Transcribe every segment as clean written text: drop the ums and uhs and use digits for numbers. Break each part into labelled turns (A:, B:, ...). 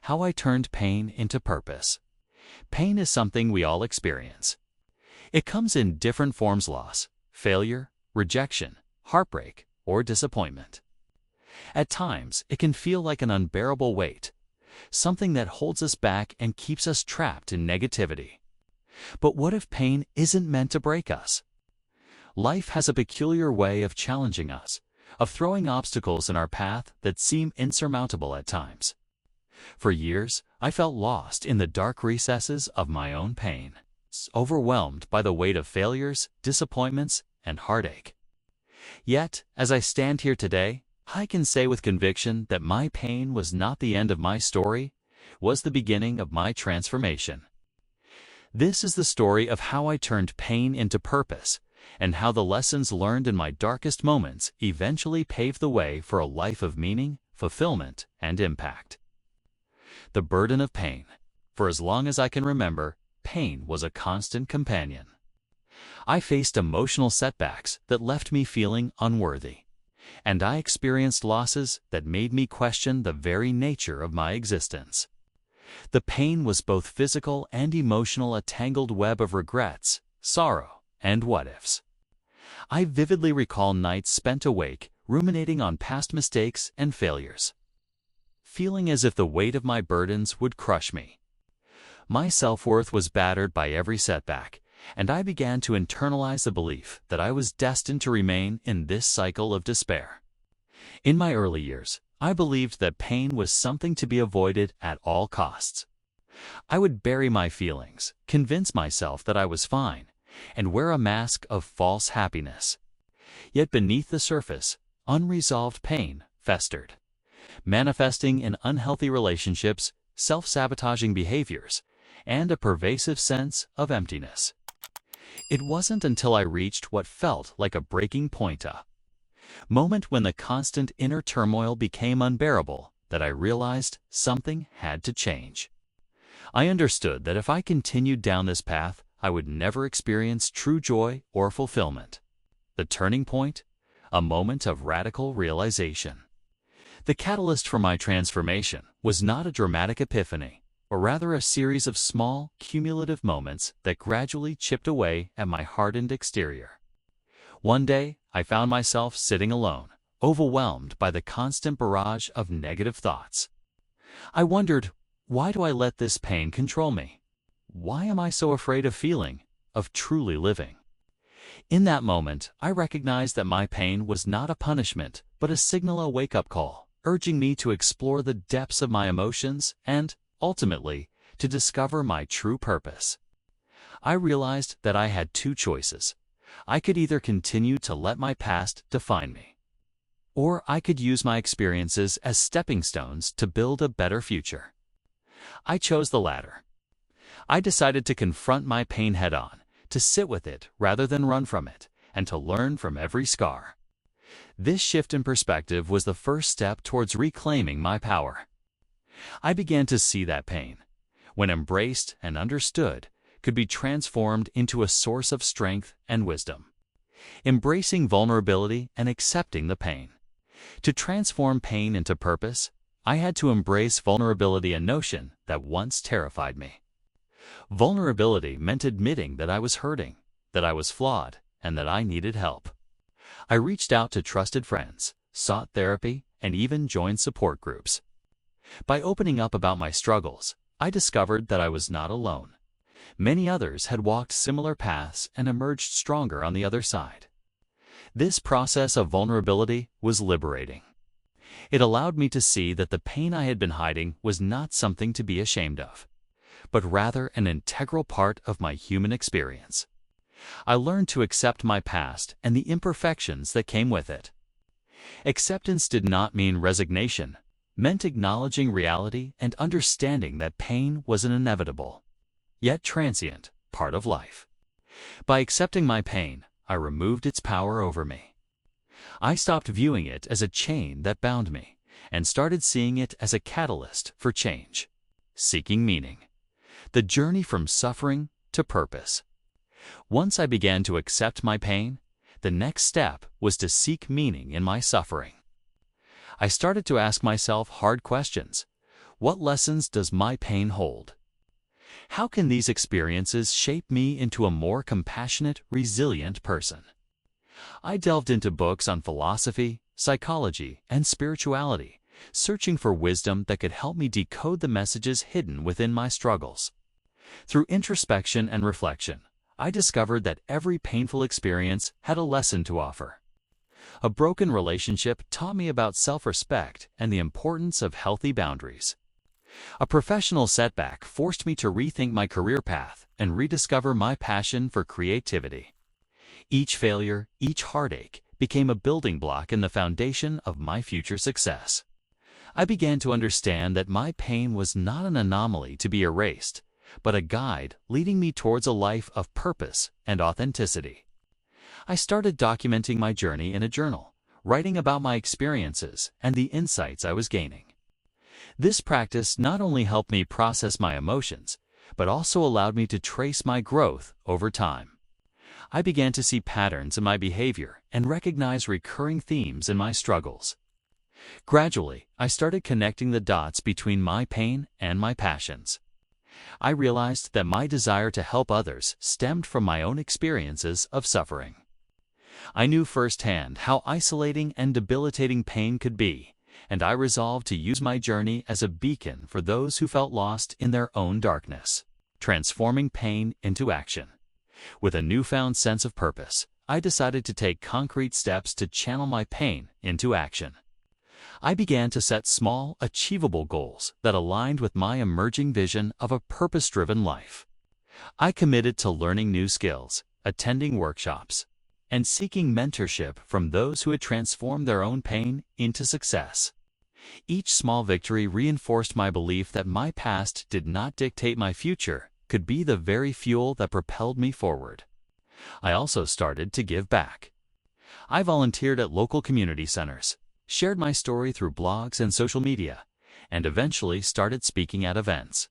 A: How I turned pain into purpose. Pain is something we all experience. It comes in different forms: loss, failure, rejection, heartbreak, or disappointment. At times, it can feel like an unbearable weight, something that holds us back and keeps us trapped in negativity. But what if pain isn't meant to break us? Life has a peculiar way of challenging us, of throwing obstacles in our path that seem insurmountable at times. For years, I felt lost in the dark recesses of my own pain, overwhelmed by the weight of failures, disappointments, and heartache. Yet, as I stand here today, I can say with conviction that my pain was not the end of my story, it was the beginning of my transformation. This is the story of how I turned pain into purpose, and how the lessons learned in my darkest moments eventually paved the way for a life of meaning, fulfillment, and impact. The burden of pain. For as long as I can remember, pain was a constant companion. I faced emotional setbacks that left me feeling unworthy, and I experienced losses that made me question the very nature of my existence. The pain was both physical and emotional, a tangled web of regrets, sorrow, and what-ifs. I vividly recall nights spent awake, ruminating on past mistakes and failures, feeling as if the weight of my burdens would crush me. My self-worth was battered by every setback, and I began to internalize the belief that I was destined to remain in this cycle of despair. In my early years, I believed that pain was something to be avoided at all costs. I would bury my feelings, convince myself that I was fine, and wear a mask of false happiness. Yet beneath the surface, unresolved pain festered, manifesting in unhealthy relationships, self-sabotaging behaviors, and a pervasive sense of emptiness. It wasn't until I reached what felt like a breaking point, a moment when the constant inner turmoil became unbearable, that I realized something had to change. I understood that if I continued down this path, I would never experience true joy or fulfillment. The turning point? A moment of radical realization. The catalyst for my transformation was not a dramatic epiphany, or rather a series of small, cumulative moments that gradually chipped away at my hardened exterior. One day, I found myself sitting alone, overwhelmed by the constant barrage of negative thoughts. I wondered, why do I let this pain control me? Why am I so afraid of feeling, of truly living? In that moment, I recognized that my pain was not a punishment, but a signal, a wake-up call, urging me to explore the depths of my emotions and, ultimately, to discover my true purpose. I realized that I had two choices. I could either continue to let my past define me, or I could use my experiences as stepping stones to build a better future. I chose the latter. I decided to confront my pain head-on, to sit with it rather than run from it, and to learn from every scar. This shift in perspective was the first step towards reclaiming my power. I began to see that pain, when embraced and understood, could be transformed into a source of strength and wisdom. Embracing vulnerability and accepting the pain. To transform pain into purpose, I had to embrace vulnerability, a notion that once terrified me. Vulnerability meant admitting that I was hurting, that I was flawed, and that I needed help. I reached out to trusted friends, sought therapy, and even joined support groups. By opening up about my struggles, I discovered that I was not alone. Many others had walked similar paths and emerged stronger on the other side. This process of vulnerability was liberating. It allowed me to see that the pain I had been hiding was not something to be ashamed of, but rather an integral part of my human experience. I learned to accept my past and the imperfections that came with it. Acceptance did not mean resignation, meant acknowledging reality and understanding that pain was an inevitable, yet transient, part of life. By accepting my pain, I removed its power over me. I stopped viewing it as a chain that bound me, and started seeing it as a catalyst for change. Seeking meaning. The journey from suffering to purpose. Once I began to accept my pain, the next step was to seek meaning in my suffering. I started to ask myself hard questions. What lessons does my pain hold? How can these experiences shape me into a more compassionate, resilient person? I delved into books on philosophy, psychology, and spirituality, searching for wisdom that could help me decode the messages hidden within my struggles. Through introspection and reflection, I discovered that every painful experience had a lesson to offer. A broken relationship taught me about self-respect and the importance of healthy boundaries. A professional setback forced me to rethink my career path and rediscover my passion for creativity. Each failure, each heartache, became a building block in the foundation of my future success. I began to understand that my pain was not an anomaly to be erased, but a guide leading me towards a life of purpose and authenticity. I started documenting my journey in a journal, writing about my experiences and the insights I was gaining. This practice not only helped me process my emotions, but also allowed me to trace my growth over time. I began to see patterns in my behavior and recognize recurring themes in my struggles. Gradually, I started connecting the dots between my pain and my passions. I realized that my desire to help others stemmed from my own experiences of suffering. I knew firsthand how isolating and debilitating pain could be, and I resolved to use my journey as a beacon for those who felt lost in their own darkness, transforming pain into action. With a newfound sense of purpose, I decided to take concrete steps to channel my pain into action. I began to set small, achievable goals that aligned with my emerging vision of a purpose-driven life. I committed to learning new skills, attending workshops, and seeking mentorship from those who had transformed their own pain into success. Each small victory reinforced my belief that my past did not dictate my future, could be the very fuel that propelled me forward. I also started to give back. I volunteered at local community centers, shared my story through blogs and social media, and eventually started speaking at events.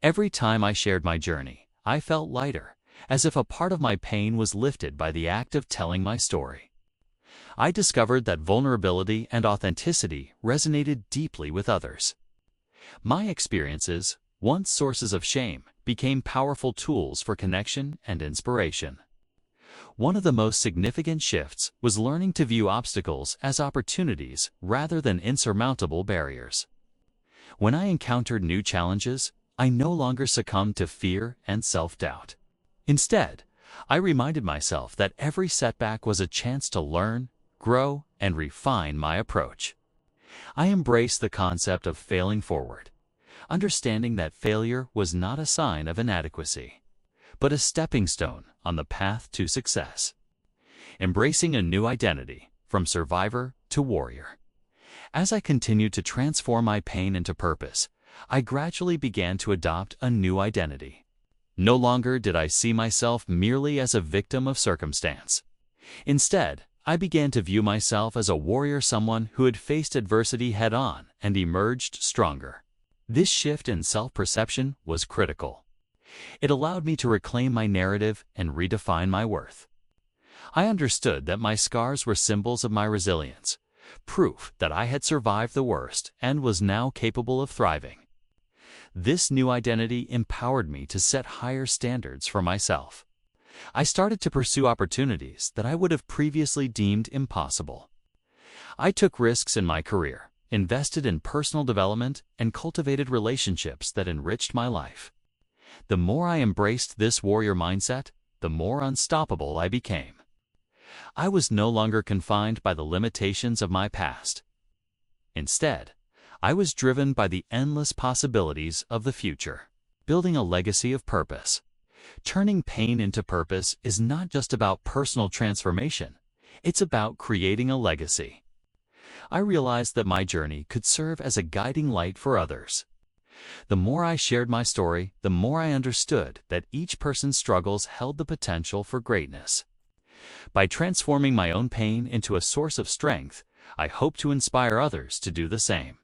A: Every time I shared my journey, I felt lighter, as if a part of my pain was lifted by the act of telling my story. I discovered that vulnerability and authenticity resonated deeply with others. My experiences, once sources of shame, became powerful tools for connection and inspiration. One of the most significant shifts was learning to view obstacles as opportunities rather than insurmountable barriers. When I encountered new challenges, I no longer succumbed to fear and self-doubt. Instead, I reminded myself that every setback was a chance to learn, grow, and refine my approach. I embraced the concept of failing forward, understanding that failure was not a sign of inadequacy, but a stepping stone on the path to success. Embracing a new identity, from survivor to warrior. As I continued to transform my pain into purpose, I gradually began to adopt a new identity. No longer did I see myself merely as a victim of circumstance. Instead, I began to view myself as a warrior, someone who had faced adversity head-on and emerged stronger. This shift in self-perception was critical. It allowed me to reclaim my narrative and redefine my worth. I understood that my scars were symbols of my resilience, proof that I had survived the worst and was now capable of thriving. This new identity empowered me to set higher standards for myself. I started to pursue opportunities that I would have previously deemed impossible. I took risks in my career, invested in personal development, and cultivated relationships that enriched my life. The more I embraced this warrior mindset, the more unstoppable I became. I was no longer confined by the limitations of my past. Instead, I was driven by the endless possibilities of the future, building a legacy of purpose. Turning pain into purpose is not just about personal transformation, it's about creating a legacy. I realized that my journey could serve as a guiding light for others. The more I shared my story, the more I understood that each person's struggles held the potential for greatness. By transforming my own pain into a source of strength, I hope to inspire others to do the same.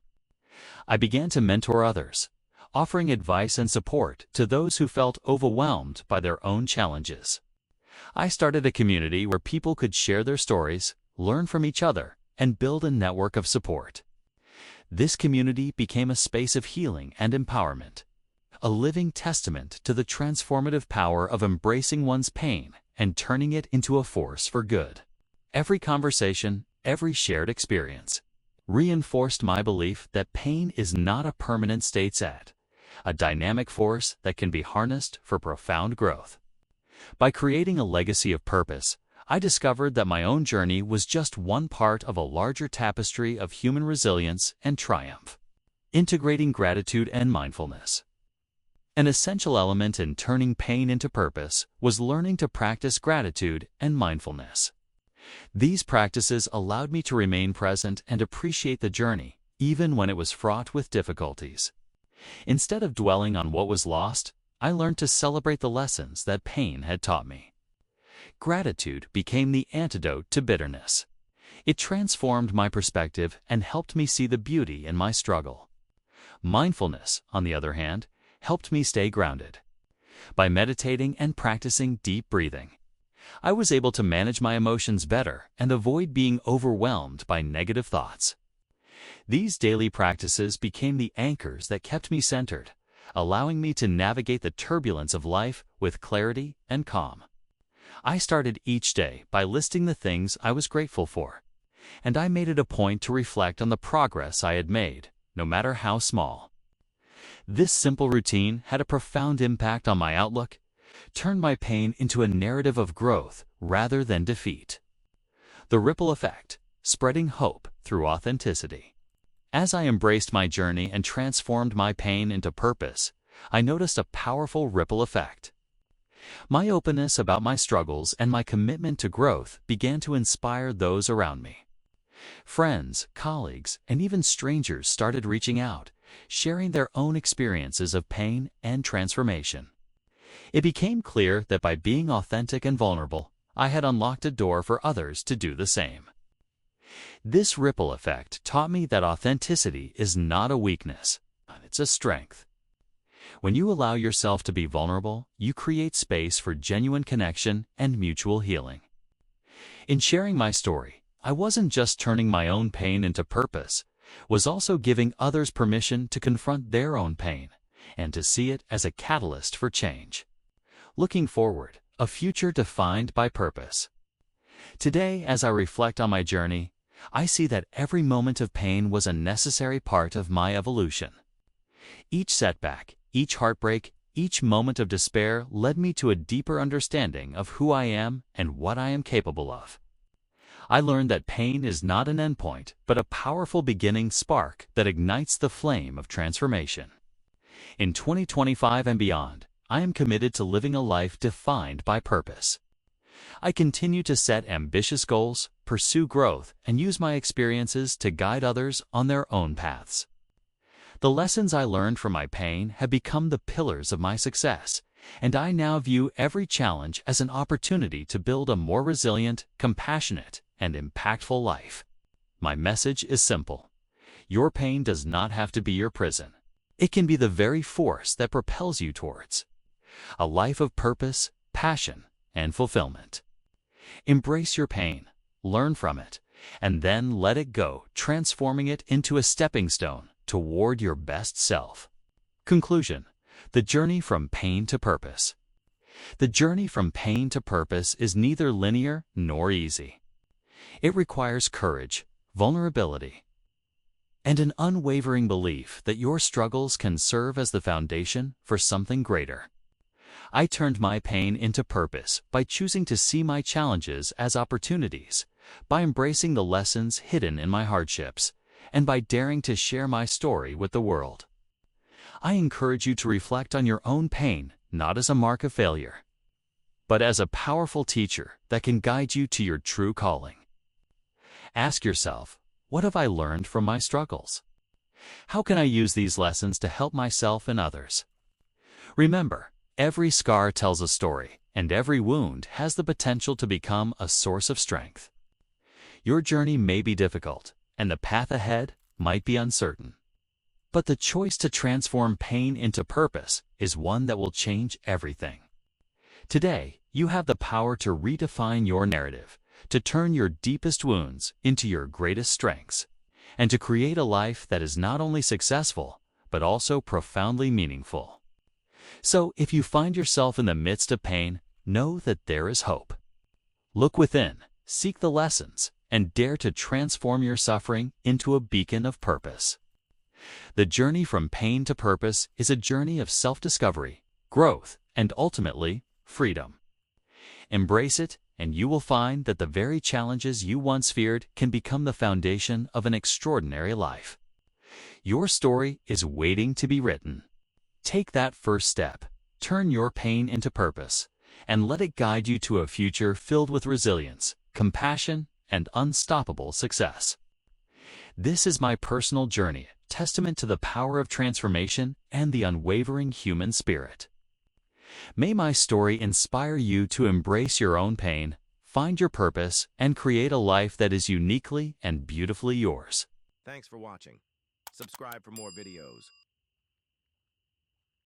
A: I began to mentor others, offering advice and support to those who felt overwhelmed by their own challenges. I started a community where people could share their stories, learn from each other, and build a network of support. This community became a space of healing and empowerment, a living testament to the transformative power of embracing one's pain and turning it into a force for good. Every conversation, every shared experience, reinforced my belief that pain is not a permanent state set, a dynamic force that can be harnessed for profound growth. By creating a legacy of purpose, I discovered that my own journey was just one part of a larger tapestry of human resilience and triumph. Integrating gratitude and mindfulness. An essential element in turning pain into purpose was learning to practice gratitude and mindfulness. These practices allowed me to remain present and appreciate the journey, even when it was fraught with difficulties. Instead of dwelling on what was lost, I learned to celebrate the lessons that pain had taught me. Gratitude became the antidote to bitterness. It transformed my perspective and helped me see the beauty in my struggle. Mindfulness, on the other hand, helped me stay grounded. By meditating and practicing deep breathing, I was able to manage my emotions better and avoid being overwhelmed by negative thoughts. These daily practices became the anchors that kept me centered, allowing me to navigate the turbulence of life with clarity and calm. I started each day by listing the things I was grateful for, and I made it a point to reflect on the progress I had made, no matter how small. This simple routine had a profound impact on my outlook, turned my pain into a narrative of growth rather than defeat. The ripple effect, spreading hope through authenticity. As I embraced my journey and transformed my pain into purpose, I noticed a powerful ripple effect. My openness about my struggles and my commitment to growth began to inspire those around me. Friends, colleagues, and even strangers started reaching out, sharing their own experiences of pain and transformation. It became clear that by being authentic and vulnerable, I had unlocked a door for others to do the same. This ripple effect taught me that authenticity is not a weakness, it's a strength. When you allow yourself to be vulnerable, you create space for genuine connection and mutual healing. In sharing my story, I wasn't just turning my own pain into purpose, was also giving others permission to confront their own pain and to see it as a catalyst for change. Looking forward, a future defined by purpose. Today, as I reflect on my journey, I see that every moment of pain was a necessary part of my evolution. Each setback, each heartbreak, each moment of despair led me to a deeper understanding of who I am and what I am capable of. I learned that pain is not an endpoint, but a powerful beginning spark that ignites the flame of transformation. In 2025 and beyond, I am committed to living a life defined by purpose. I continue to set ambitious goals, pursue growth, and use my experiences to guide others on their own paths. The lessons I learned from my pain have become the pillars of my success, and I now view every challenge as an opportunity to build a more resilient, compassionate, and impactful life. My message is simple. Your pain does not have to be your prison. It can be the very force that propels you towards a life of purpose, passion, and fulfillment. Embrace your pain, learn from it, and then let it go, transforming it into a stepping stone toward your best self. Conclusion: the journey from pain to purpose. The journey from pain to purpose is neither linear nor easy. It requires courage, vulnerability, and an unwavering belief that your struggles can serve as the foundation for something greater. I turned my pain into purpose by choosing to see my challenges as opportunities, by embracing the lessons hidden in my hardships, and by daring to share my story with the world. I encourage you to reflect on your own pain not as a mark of failure, but as a powerful teacher that can guide you to your true calling. Ask yourself, what have I learned from my struggles? How can I use these lessons to help myself and others? Remember, every scar tells a story, and every wound has the potential to become a source of strength. Your journey may be difficult, and the path ahead might be uncertain. But the choice to transform pain into purpose is one that will change everything. Today, you have the power to redefine your narrative, to turn your deepest wounds into your greatest strengths, and to create a life that is not only successful, but also profoundly meaningful. So, if you find yourself in the midst of pain, know that there is hope. Look within, seek the lessons, and dare to transform your suffering into a beacon of purpose. The journey from pain to purpose is a journey of self-discovery, growth, and ultimately, freedom. Embrace it, and you will find that the very challenges you once feared can become the foundation of an extraordinary life. Your story is waiting to be written. Take that first step, turn your pain into purpose, and let it guide you to a future filled with resilience, compassion, and unstoppable success. This is my personal journey, testament to the power of transformation and the unwavering human spirit. May my story inspire you to embrace your own pain, find your purpose, and create a life that is uniquely and beautifully yours.
B: Thanks for watching. Subscribe for more videos.